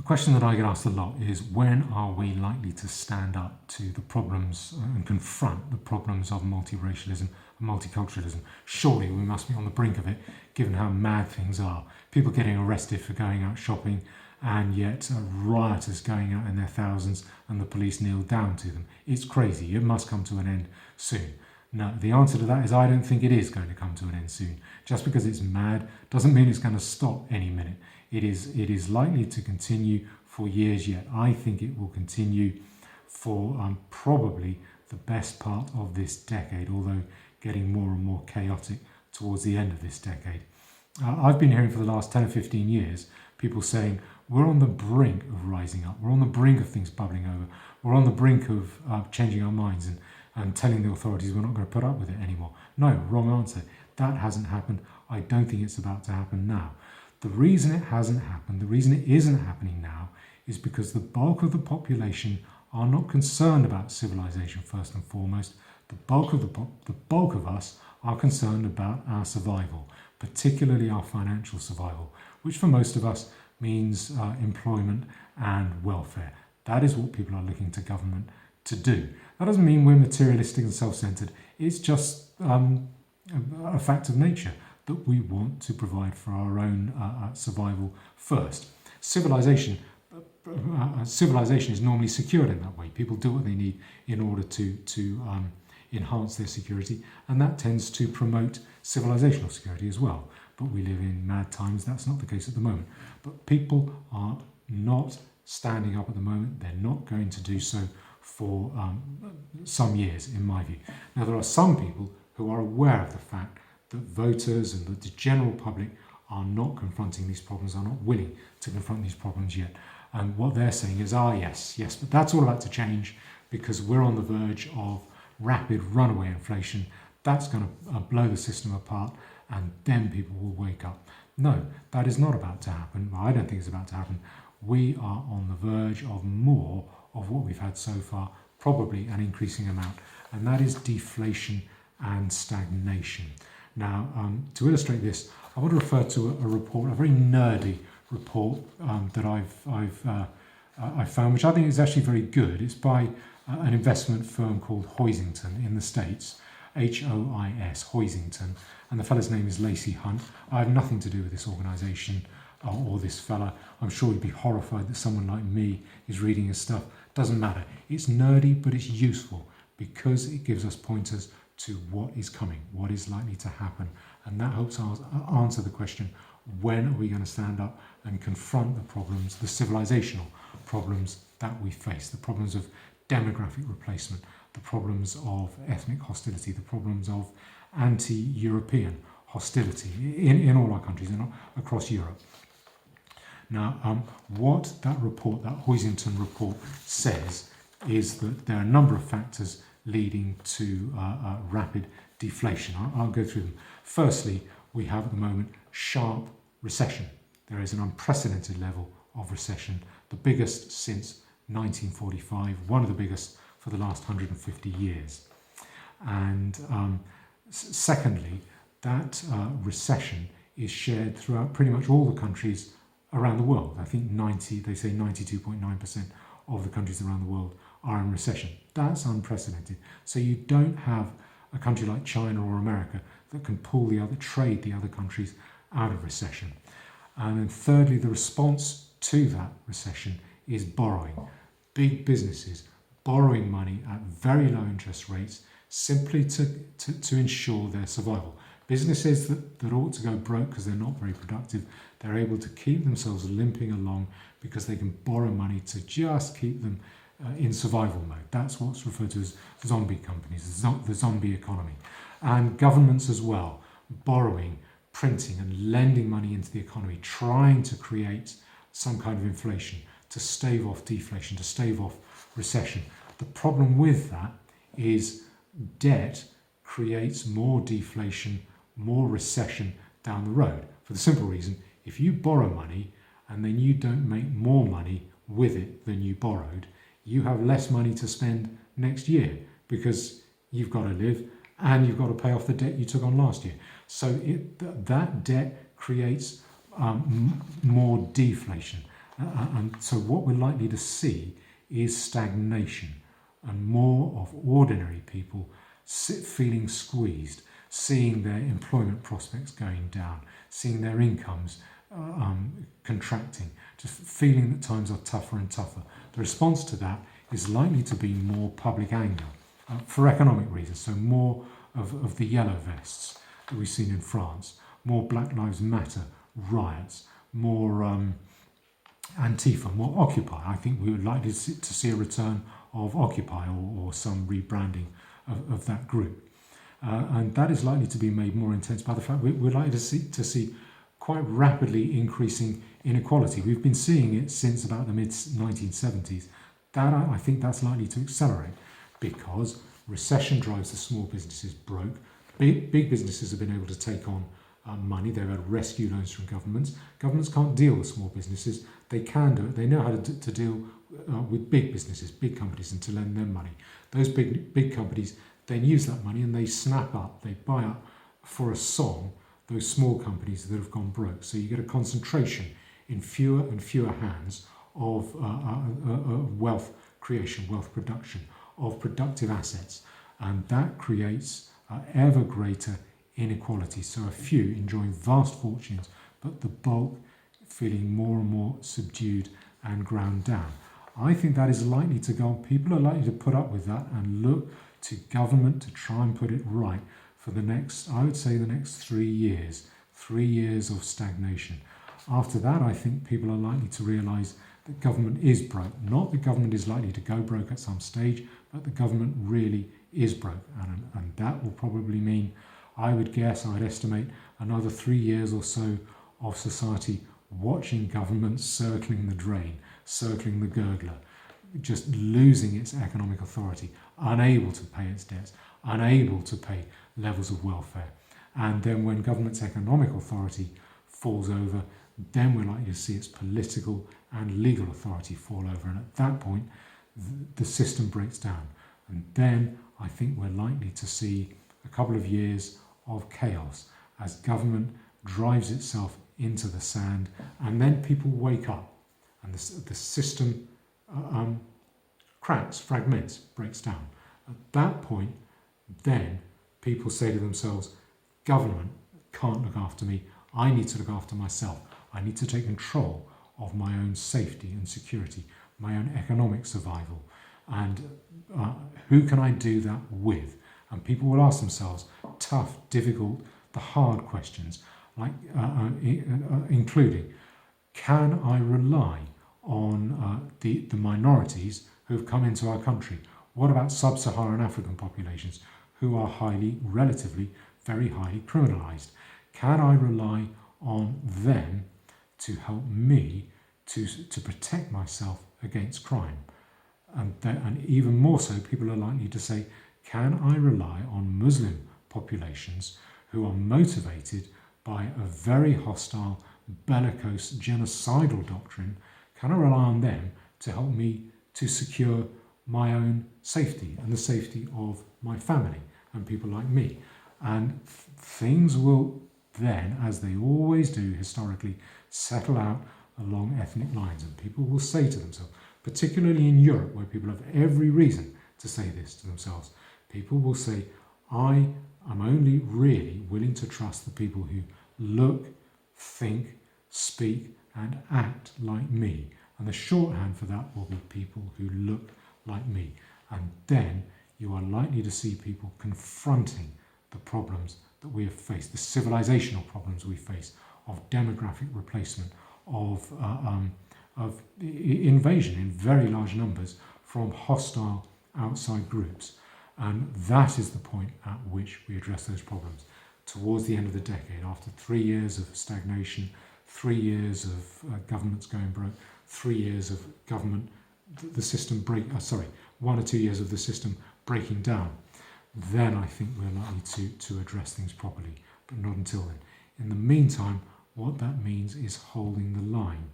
question that I get asked a lot is, when are we likely to stand up to the problems and confront the problems of multiracialism and multiculturalism? Surely we must be on the brink of it, given how mad things are. People getting arrested for going out shopping, and yet rioters going out in their thousands and the police kneel down to them. It's crazy. It must come to an end soon. No, the answer to that is I don't think it is going to come to an end soon. Just because it's mad doesn't mean it's going to stop any minute. It is likely to continue for years yet. I think it will continue for probably the best part of this decade, although getting more and more chaotic towards the end of this decade. I've been hearing for the last 10 or 15 years people saying, we're on the brink of rising up, we're on the brink of things bubbling over, we're on the brink of changing our minds and telling the authorities we're not going to put up with it anymore. No, wrong answer. That hasn't happened. I don't think it's about to happen now. The reason it hasn't happened, the reason it isn't happening now, is because the bulk of the population are not concerned about civilization first and foremost. The bulk of us are concerned about our survival, particularly our financial survival, which for most of us means employment and welfare. That is what people are looking to government to do. That doesn't mean we're materialistic and self-centered. It's just a fact of nature that we want to provide for our own survival first. Civilization is normally secured in that way. People do what they need in order to enhance their security, and that tends to promote civilizational security as well. But we live in mad times. That's not the case at the moment. But people are not standing up at the moment. They're not going to do so for some years, in my view. Now, there are some people who are aware of the fact that voters and that the general public are not confronting these problems, are not willing to confront these problems yet. And what they're saying is, yes, but that's all about to change because we're on the verge of rapid runaway inflation. That's going to blow the system apart, and then people will wake up. No, that is not about to happen. Well, I don't think it's about to happen. We are on the verge of more of what we've had so far, probably an increasing amount, and that is deflation and stagnation. Now, to illustrate this, I want to refer to a report, a very nerdy report that I've found, which I think is actually very good. It's by an investment firm called Hoisington in the States, H-O-I-S, Hoisington, and the fella's name is Lacey Hunt. I have nothing to do with this organisation or this fella. I'm sure you'd be horrified that someone like me is reading his stuff. Doesn't matter. It's nerdy, but it's useful because it gives us pointers to what is coming, what is likely to happen. And that helps us answer the question, when are we going to stand up and confront the problems, the civilizational problems that we face, the problems of demographic replacement, the problems of ethnic hostility, the problems of anti-European hostility in all our countries and across Europe. Now, what that report, that Hoisington report says is that there are a number of factors leading to rapid deflation. I'll go through them. Firstly, we have at the moment sharp recession. There is an unprecedented level of recession, the biggest since 1945, one of the biggest for the last 150 years. And secondly, that recession is shared throughout pretty much all the countries around the world. I think they say 92.9% of the countries around the world are in recession. That's unprecedented. So you don't have a country like China or America that can trade the other countries out of recession. And then thirdly, the response to that recession is borrowing. Big businesses borrowing money at very low interest rates simply to ensure their survival. Businesses that ought to go broke because they're not very productive, they're able to keep themselves limping along because they can borrow money to just keep them in survival mode. That's what's referred to as zombie companies, the zombie economy. And governments as well, borrowing, printing and lending money into the economy, trying to create some kind of inflation, to stave off deflation, to stave off recession. The problem with that is debt creates more deflation, more recession down the road. For the simple reason, if you borrow money and then you don't make more money with it than you borrowed, you have less money to spend next year because you've got to live and you've got to pay off the debt you took on last year. So that debt creates more deflation. And so what we're likely to see is stagnation and more of ordinary people feeling squeezed, seeing their employment prospects going down, seeing their incomes contracting, just feeling that times are tougher and tougher. The response to that is likely to be more public anger for economic reasons, so more of the yellow vests that we've seen in France, more Black Lives Matter riots, more Antifa, more Occupy. I think we would like to see a return of Occupy or some rebranding of that group. And that is likely to be made more intense by the fact we're likely to see quite rapidly increasing inequality. We've been seeing it since about the mid-1970s. That I think that's likely to accelerate because recession drives the small businesses broke. Big businesses have been able to take on money. They've had rescue loans from governments. Governments can't deal with small businesses. They can do it. They know how to deal with big businesses, big companies, and to lend them money. Those big companies then use that money and they snap up, they buy up for a song those small companies that have gone broke. So you get a concentration in fewer and fewer hands of wealth creation, wealth production, of productive assets. And that creates ever greater inequality. So a few enjoying vast fortunes, but the bulk feeling more and more subdued and ground down. I think that is likely to go on. People are likely to put up with that and look to government to try and put it right for the next, I would say the next 3 years, 3 years of stagnation. After that, I think people are likely to realise that government is broke. Not that government is likely to go broke at some stage, but the government really is broke. And that will probably mean, I would estimate another 3 years or so of society watching government circling the drain, circling the gurgler, just losing its economic authority, unable to pay its debts, unable to pay levels of welfare. And then when government's economic authority falls over, then we're likely to see its political and legal authority fall over. And at that point, the system breaks down. And then I think we're likely to see a couple of years of chaos as government drives itself into the sand, and then people wake up and the system cracks, fragments, breaks down. At that point, then people say to themselves, government can't look after me, I need to look after myself. I need to take control of my own safety and security, my own economic survival. And who can I do that with? And people will ask themselves tough, difficult, the hard questions, like including, can I rely on the minorities who have come into our country? What about sub-Saharan African populations who are relatively, very highly criminalised? Can I rely on them to help me to protect myself against crime? And even more so, people are likely to say, can I rely on Muslim populations who are motivated by a very hostile, bellicose, genocidal doctrine? Can I rely on them to help me to secure my own safety and the safety of my family and people like me? And things will then, as they always do historically, settle out along ethnic lines. And people will say to themselves, particularly in Europe, where people have every reason to say this to themselves, people will say, I am only really willing to trust the people who look, think, speak, and act like me. And the shorthand for that will be people who look like me. And then you are likely to see people confronting the problems that we have faced, the civilizational problems we face of demographic replacement, of invasion in very large numbers from hostile outside groups. And that is the point at which we address those problems. Towards the end of the decade, after 3 years of stagnation, 3 years of governments going broke, 3 years of government, the system 1 or 2 years of the system breaking down, then I think we're likely to address things properly, but not until then. In the meantime, what that means is holding the line,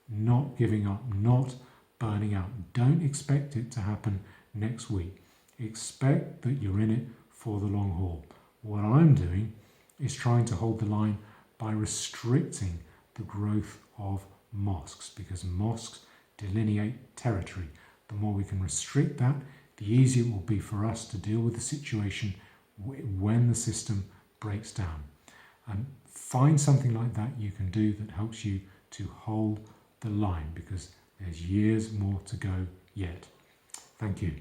not giving up, not burning out. Don't expect it to happen next week. Expect that you're in it for the long haul. What I'm doing is trying to hold the line by restricting the growth of mosques, because mosques delineate territory. The more we can restrict that, the easier it will be for us to deal with the situation when the system breaks down. And find something like that you can do that helps you to hold the line, because there's years more to go yet. Thank you.